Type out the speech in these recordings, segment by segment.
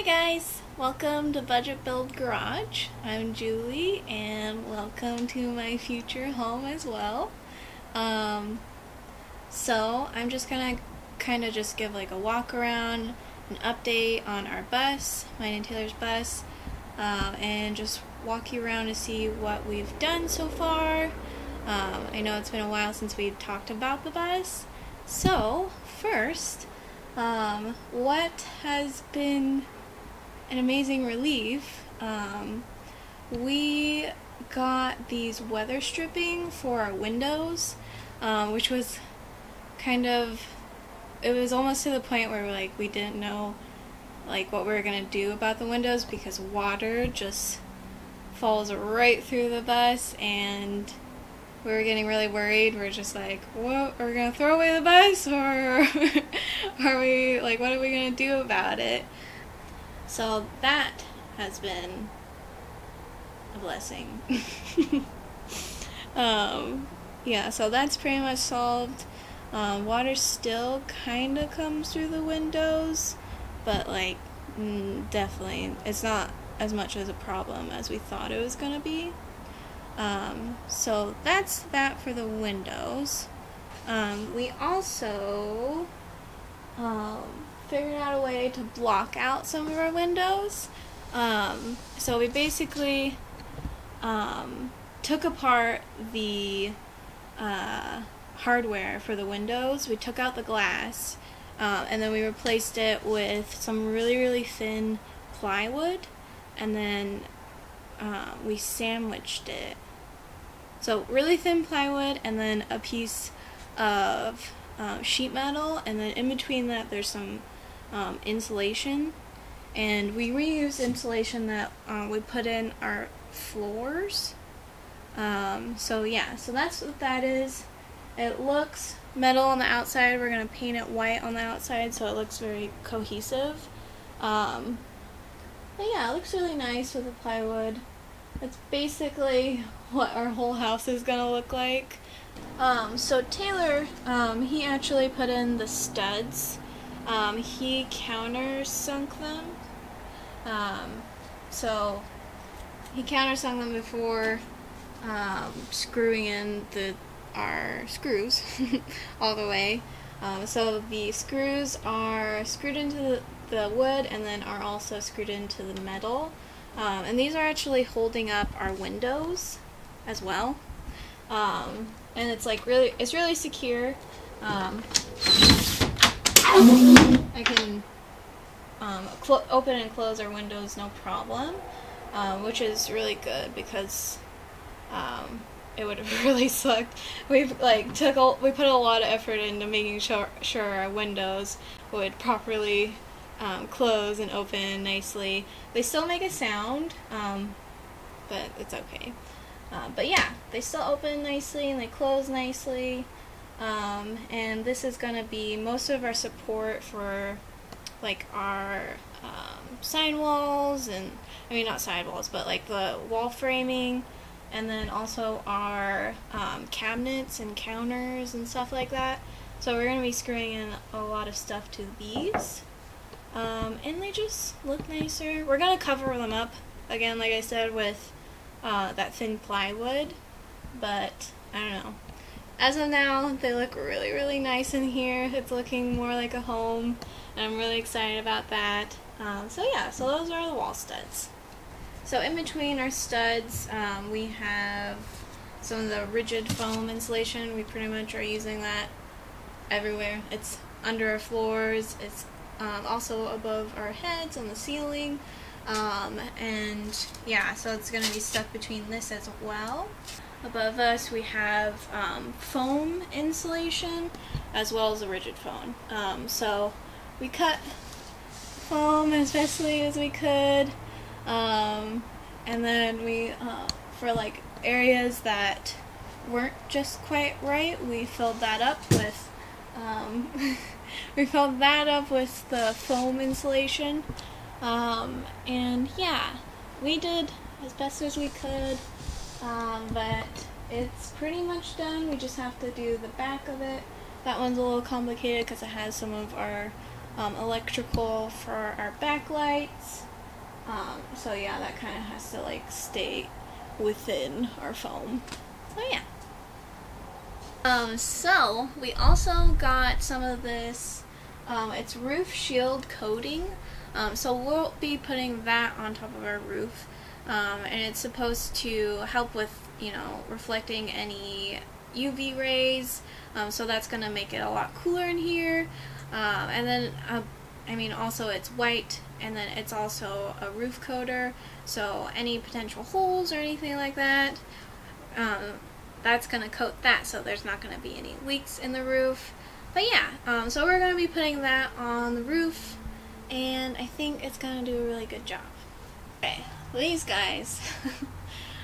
Hi guys! Welcome to Budget Build Garage. I'm Julie and welcome to my future home as well. So I'm just gonna kind of just give like a walk around, an update on our bus, mine and Taylor's bus, and just walk you around to see what we've done so far. I know it's been a while since we've talked about the bus. So first, what has been an amazing relief, we got these weather stripping for our windows, which was it was almost to the point where we didn't know what we were going to do about the windows because water just falls right through the bus, and we were getting really worried. We're just like, what, are we going to throw away the bus, or are we, what are we going to do about it? So that has been a blessing. Yeah, so that's pretty much solved. Water still kind of comes through the windows, but definitely it's not as much as a problem as we thought it was going to be. So that's that for the windows. We also figured out a way to block out some of our windows. So we basically took apart the hardware for the windows. We took out the glass, and then we replaced it with some really thin plywood, and then we sandwiched it. So really thin plywood and then a piece of sheet metal, and then in between that there's some insulation, and we reused insulation that we put in our floors. So yeah, so that's what that is. It looks metal on the outside. We're going to paint it white on the outside so it looks very cohesive. But yeah, it looks really nice with the plywood. It's basically what our whole house is going to look like. So Taylor, he actually put in the studs. He countersunk them. So he countersunk them before screwing in our screws all the way. So the screws are screwed into the wood and then are also screwed into the metal. And these are actually holding up our windows as well. And it's it's really secure. I can open and close our windows no problem, which is really good because it would have really sucked. We put a lot of effort into making sure our windows would properly close and open nicely. They still make a sound, but it's okay. But yeah, they still open nicely and they close nicely. And this is going to be most of our support for our sidewalls, and I mean not sidewalls, but the wall framing, and then also our cabinets and counters and stuff like that. So we're going to be screwing in a lot of stuff to these. And they just look nicer. We're going to cover them up, again, like I said, with that thin plywood, but I don't know. As of now, they look really nice in here. It's looking more like a home, and I'm really excited about that. So yeah, so those are the wall studs. So in between our studs, we have some of the rigid foam insulation. We pretty much are using that everywhere. It's under our floors, it's also above our heads on the ceiling, and yeah, so it's going to be stuck between this as well. Above us we have foam insulation as well as a rigid foam. So we cut foam as bestly as we could, and then we for areas that weren't just quite right, we filled that up with the foam insulation, and yeah, we did as best as we could. But it's pretty much done. We just have to do the back of it. That one's a little complicated because it has some of our electrical for our backlights. So yeah, that kind of has to like stay within our foam. So yeah. So we also got some of this, it's roof shield coating. So we'll be putting that on top of our roof. And it's supposed to help with, you know, reflecting any UV rays. So that's going to make it a lot cooler in here. And then, I mean, also it's white, and then it's also a roof coater. So any potential holes or anything like that, that's going to coat that, so there's not going to be any leaks in the roof. But yeah, so we're going to be putting that on the roof, and I think it's going to do a really good job. Okay, these guys.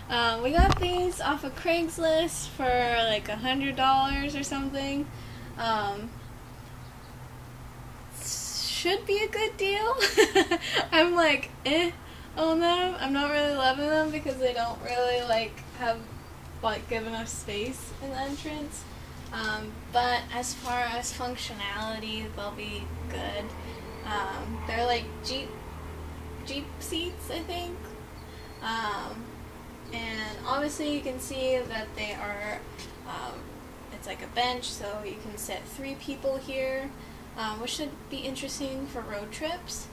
We got these off of Craigslist for like $100 or something. Should be a good deal. I'm like, on them. I'm not really loving them because they don't really like have like give enough space in the entrance, but as far as functionality, they'll be good. They're like Jeep seats, I think, and obviously you can see that they are, it's like a bench, so you can sit 3 people here, which should be interesting for road trips.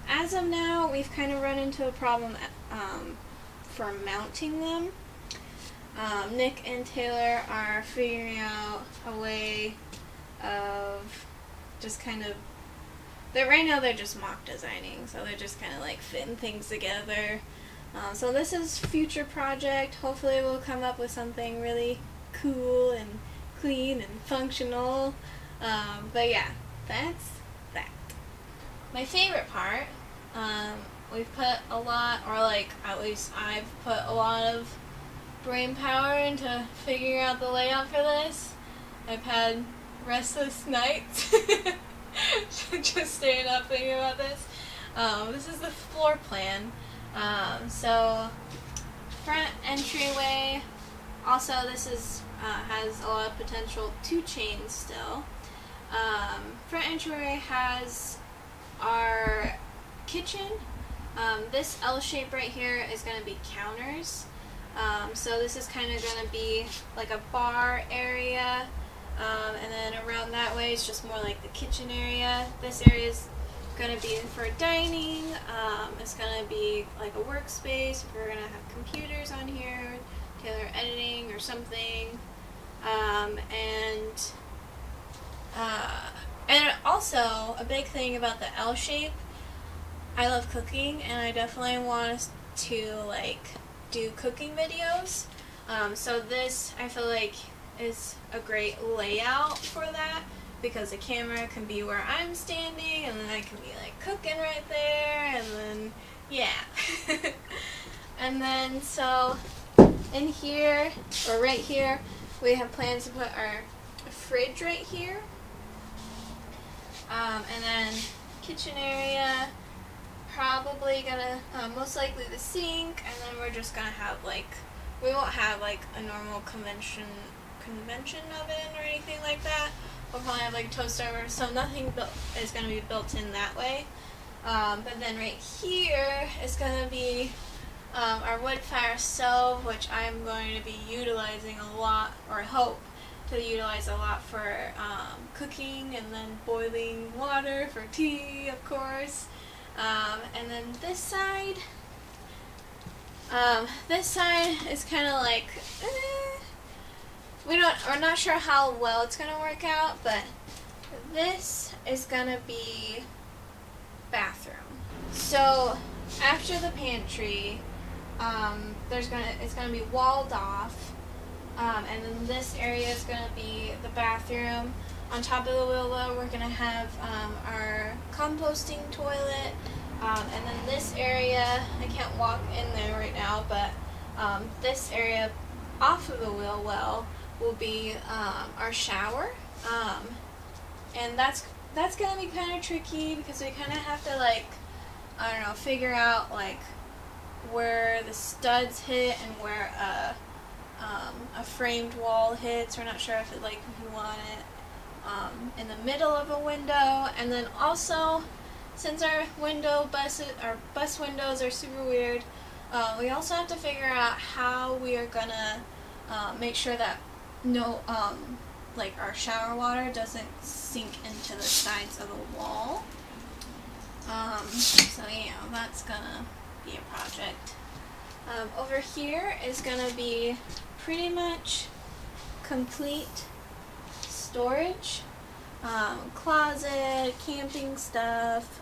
As of now, we've kind of run into a problem for mounting them. Nick and Taylor are figuring out a way of just kind of, right now they're just mock designing, so they're just kind of like fitting things together. So this is future project. Hopefully we'll come up with something really cool and clean and functional. But yeah, that's that. My favorite part, we've put a lot, or like at least I've put a lot of brain power into figuring out the layout for this. I've had restless nights just staying up thinking about this. This is the floor plan. So front entryway. Also, this is has a lot of potential to change still. Front entryway has our kitchen. This L shape right here is going to be counters. So this is kind of going to be like a bar area, and then around that way it's just more like the kitchen area. This area is going to be for dining. It's going to be like a workspace if we're going to have computers on here, Taylor editing or something. And also a big thing about the L shape, I love cooking, and I definitely want us to like do cooking videos. So this, I feel like, is a great layout for that, because the camera can be where I'm standing, and then I can be like cooking right there, and then yeah. And then so in here, or right here, we have plans to put our fridge right here, and then kitchen area, probably gonna, most likely the sink, and then we're just gonna have like, we won't have like a normal convention oven or anything like that. We'll probably have like a toaster oven, so nothing is gonna be built in that way. But then right here is gonna be our wood fire stove, which I'm going to be utilizing a lot, or hope to utilize a lot for cooking, and then boiling water for tea, of course. And then this side is kind of like, we're not sure how well it's gonna work out, but this is gonna be bathroom. So after the pantry, it's gonna be walled off, and then this area is gonna be the bathroom. On top of the wheel, we're gonna have our composting toilet, and then this area, I can't walk in there right now, but this area off of the wheel well will be our shower, and that's gonna be kind of tricky because we kind of have to, like, I don't know, figure out like where the studs hit and where a framed wall hits. We're not sure if we want it in the middle of a window, and then also, since our bus windows are super weird, we also have to figure out how we are gonna make sure that no, like our shower water doesn't sink into the sides of the wall. So yeah, that's gonna be a project. Over here is gonna be pretty much complete storage, closet, camping stuff,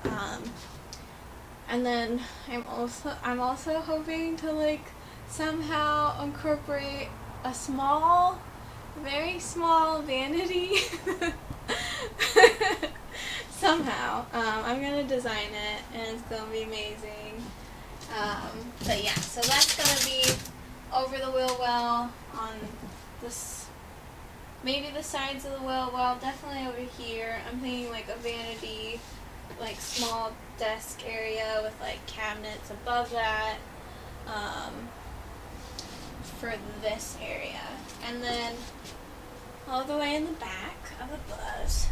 and then I'm also hoping to like somehow incorporate a small, very small vanity. Somehow. I'm gonna design it and it's gonna be amazing. But yeah, so that's gonna be over the wheel well on this, maybe the sides of the wheel well, definitely over here. I'm thinking like a vanity, like small desk area with like cabinets above that, for this area. And then all the way in the back of the bus,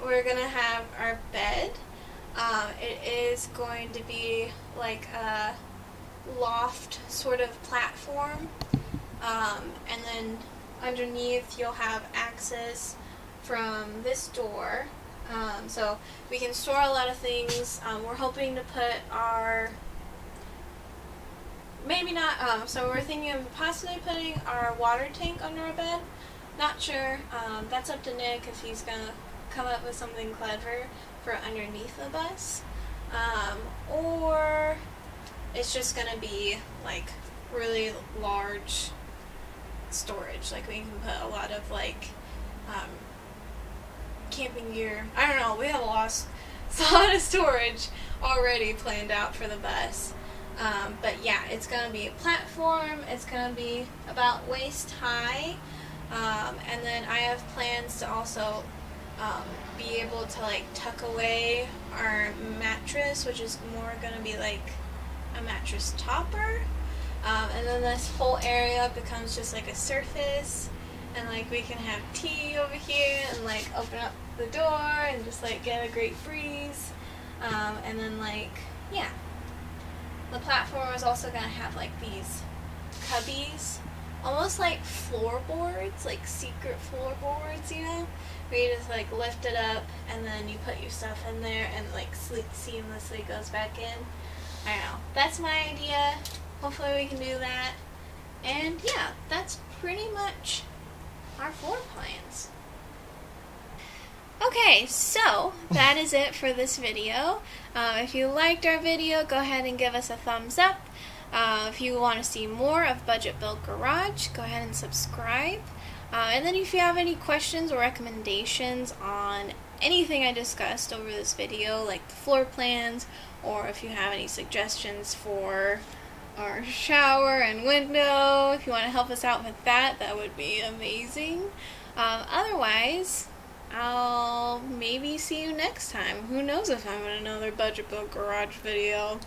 we're gonna have our bed. It is going to be like a loft sort of platform, and then underneath you'll have access from this door, so we can store a lot of things. We're hoping to put our, maybe not, so we're thinking of possibly putting our water tank under our bed. Not sure, that's up to Nick if he's gonna come up with something clever for underneath the bus, or it's just gonna be like really large storage, like we can put a lot of like camping gear. I don't know, we have a lot of storage already planned out for the bus. But yeah, it's gonna be a platform, it's gonna be about waist high, and then I have plans to also be able to like tuck away our mattress, which is more gonna be like a mattress topper, and then this whole area becomes just like a surface, and like we can have tea over here and like open up the door and just like get a great breeze, and then like, yeah, the platform is also gonna have like these cubbies, almost like floorboards, like secret floorboards, you know, where you just like lift it up and then you put your stuff in there and like seamlessly goes back in. I don't know, that's my idea. Hopefully we can do that. And yeah, that's pretty much our floor plans. Okay, so that is it for this video. If you liked our video, go ahead and give us a thumbs up. If you want to see more of Budget Build Garage, go ahead and subscribe. And then if you have any questions or recommendations on anything I discussed over this video, like the floor plans, or if you have any suggestions for our shower and window, if you want to help us out with that, that would be amazing. Otherwise, I'll maybe see you next time. Who knows if I'm in another Budget Build Garage video.